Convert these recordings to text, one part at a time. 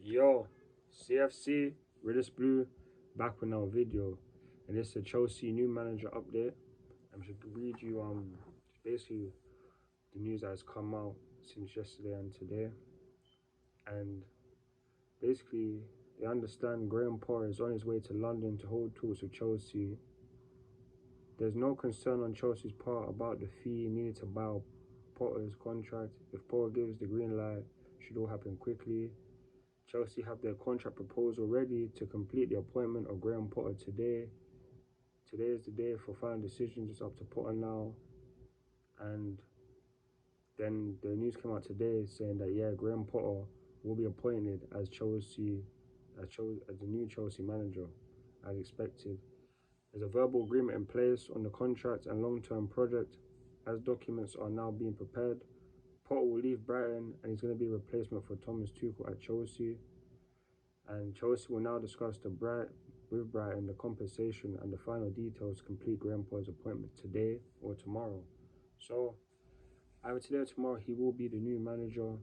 Yo, CFC, Riddis Blue, back with another video, and this is a Chelsea new manager update. I'm just read you basically the news that has come out since yesterday and today, and basically they understand Graham Potter is on his way to London to hold talks with Chelsea. There's no concern on Chelsea's part about the fee needed to buy out Potter's contract. If Potter gives the green light, it should all happen quickly. Chelsea have their contract proposal ready to complete the appointment of Graham Potter today. Today is the day for final decisions. It's up to Potter now. And then the news came out today saying that Graham Potter will be appointed as the new Chelsea manager, as expected. There's a verbal agreement in place on the contract and long-term project. As documents are now being prepared, Potter will leave Brighton and he's going to be a replacement for Thomas Tuchel at Chelsea. And Chelsea will now discuss with Brighton the compensation and the final details to complete Graham Potter's appointment today or tomorrow. So either today or tomorrow he will be the new manager.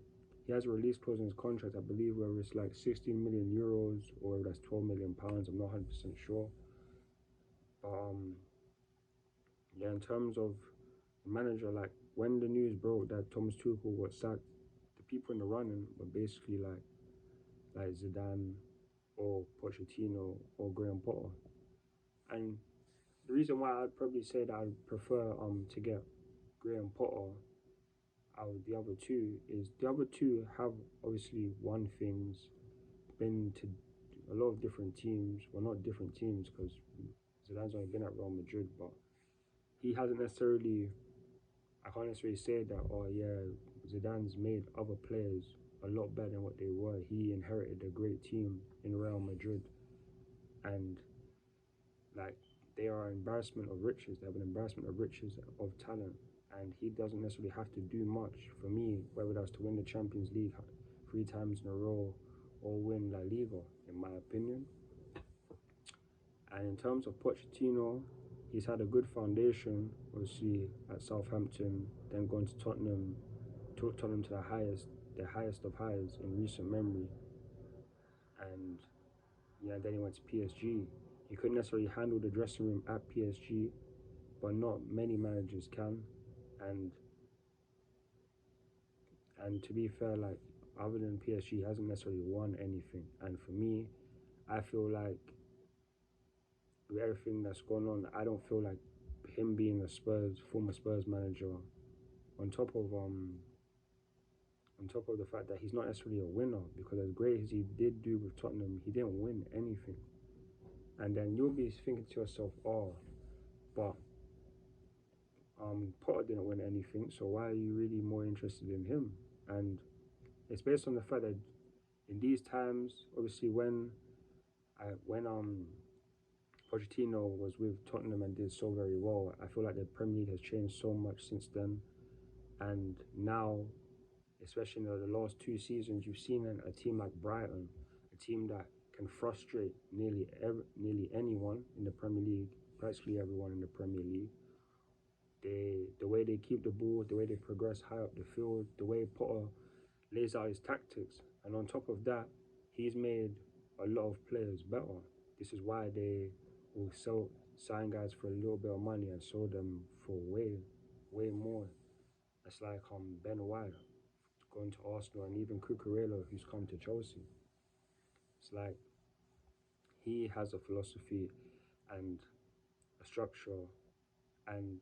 He has a release clause in his contract, I believe, where it's like 16 million euros or that's 12 million pounds. I'm not 100% sure. But in terms of the manager, like when the news broke that Thomas Tuchel was sacked, the people in the running were basically like Zidane or Pochettino or Graham Potter. And the reason why I'd probably say that I'd prefer to get Graham Potter out of the other two is the other two have obviously won things, been to a lot of different teams. Well, not different teams because Zidane's only been at Real Madrid, but he hasn't necessarily, I can't necessarily say that, oh yeah, Zidane's made other players a lot better than what they were. He inherited a great team in Real Madrid, and like they are an embarrassment of riches. They have an embarrassment of riches of talent, and he doesn't necessarily have to do much for me, whether that's to win the Champions League 3 times in a row or win La Liga, in my opinion. And in terms of Pochettino, he's had a good foundation, obviously at Southampton, then going to Tottenham, took Tottenham to the highest of highs in recent memory. And then he went to PSG. He couldn't necessarily handle the dressing room at PSG, but not many managers can. And to be fair, like other than PSG, he hasn't necessarily won anything. And for me, I feel like with everything that's going on, I don't feel like him being a former Spurs manager, on top of the fact that he's not necessarily a winner, because as great as he did do with Tottenham, he didn't win anything. And then you'll be thinking to yourself, oh, but Potter didn't win anything, so why are you really more interested in him? And it's based on the fact that in these times, obviously when Pochettino was with Tottenham and did so very well, I feel like the Premier League has changed so much since then. And now, especially in the last 2 seasons, you've seen a team like Brighton, a team that can frustrate nearly anyone in the Premier League, practically everyone in the Premier League. The way they keep the ball, the way they progress high up the field, the way Potter lays out his tactics, and on top of that, he's made a lot of players better. This is why they will sign guys for a little bit of money and sell them for way more. It's like Ben White going to Arsenal, and even Cucurella, who's come to Chelsea. It's like he has a philosophy and a structure, and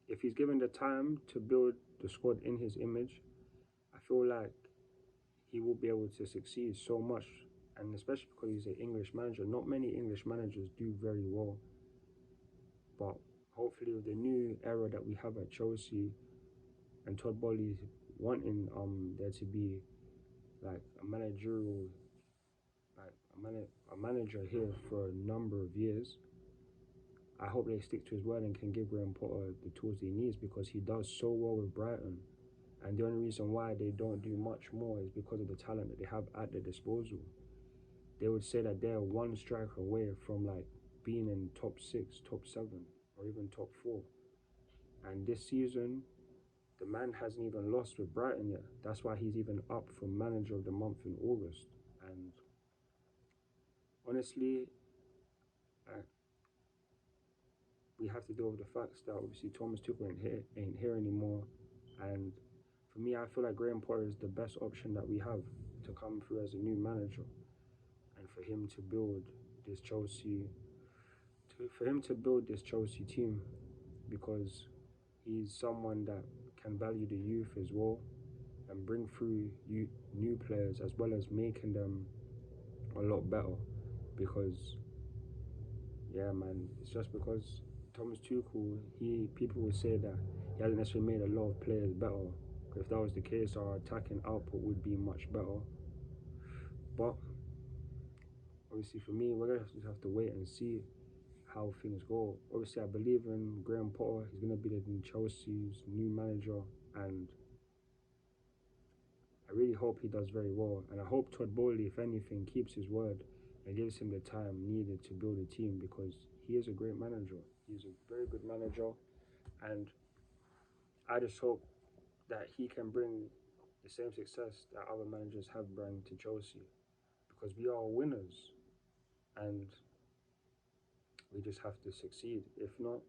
if he's given the time to build the squad in his image, I feel like he will be able to succeed so much. And especially because he's an English manager, not many English managers do very well. But hopefully with the new era that we have at Chelsea, and Todd Boehly wanting there to be like a managerial, like a manager here for a number of years, I hope they stick to his word and can give Graham Potter the tools he needs, because he does so well with Brighton. And the only reason why they don't do much more is because of the talent that they have at their disposal. They would say that they're one striker away from like being in top 6, top 7, or even top 4. And this season, the man hasn't even lost with Brighton yet. That's why he's even up for manager of the month in August. And honestly, uh, we have to deal with the facts that obviously Thomas Tuchel ain't here anymore. And for me, I feel like Graham Potter is the best option that we have to come through as a new manager, and for him to build this Chelsea team, because he's someone that can value the youth as well and bring through new players, as well as making them a lot better. Because yeah, man, it's just because Thomas Tuchel, people will say that he hasn't necessarily made a lot of players better. If that was the case, our attacking output would be much better. But obviously, for me, we're gonna just have to wait and see how things go. Obviously, I believe in Graham Potter. He's gonna be the Chelsea's new manager, and I really hope he does very well. And I hope Todd Bowley, if anything, keeps his word and gives him the time needed to build a team, because he is a great manager. He's a very good manager, and I just hope that he can bring the same success that other managers have brought to Chelsea, because we are winners, and we just have to succeed. If not,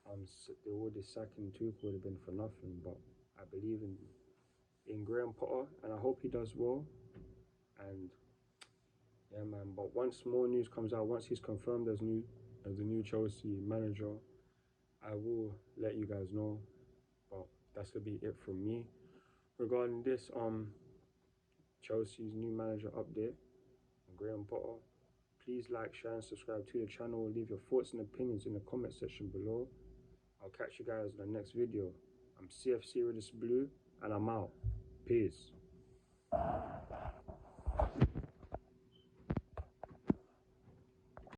all this sacking Tuchel would have been for nothing. But I believe in Graham Potter, and I hope he does well. And yeah, man. But once more news comes out, once he's confirmed as the new Chelsea manager, I will let you guys know. But that's gonna be it from me regarding this Chelsea's new manager update, Graham Potter. Please like, share, and subscribe to the channel. Leave your thoughts and opinions in the comment section below. I'll catch you guys in the next video. I'm CFC Redis Blue, and I'm out. Peace.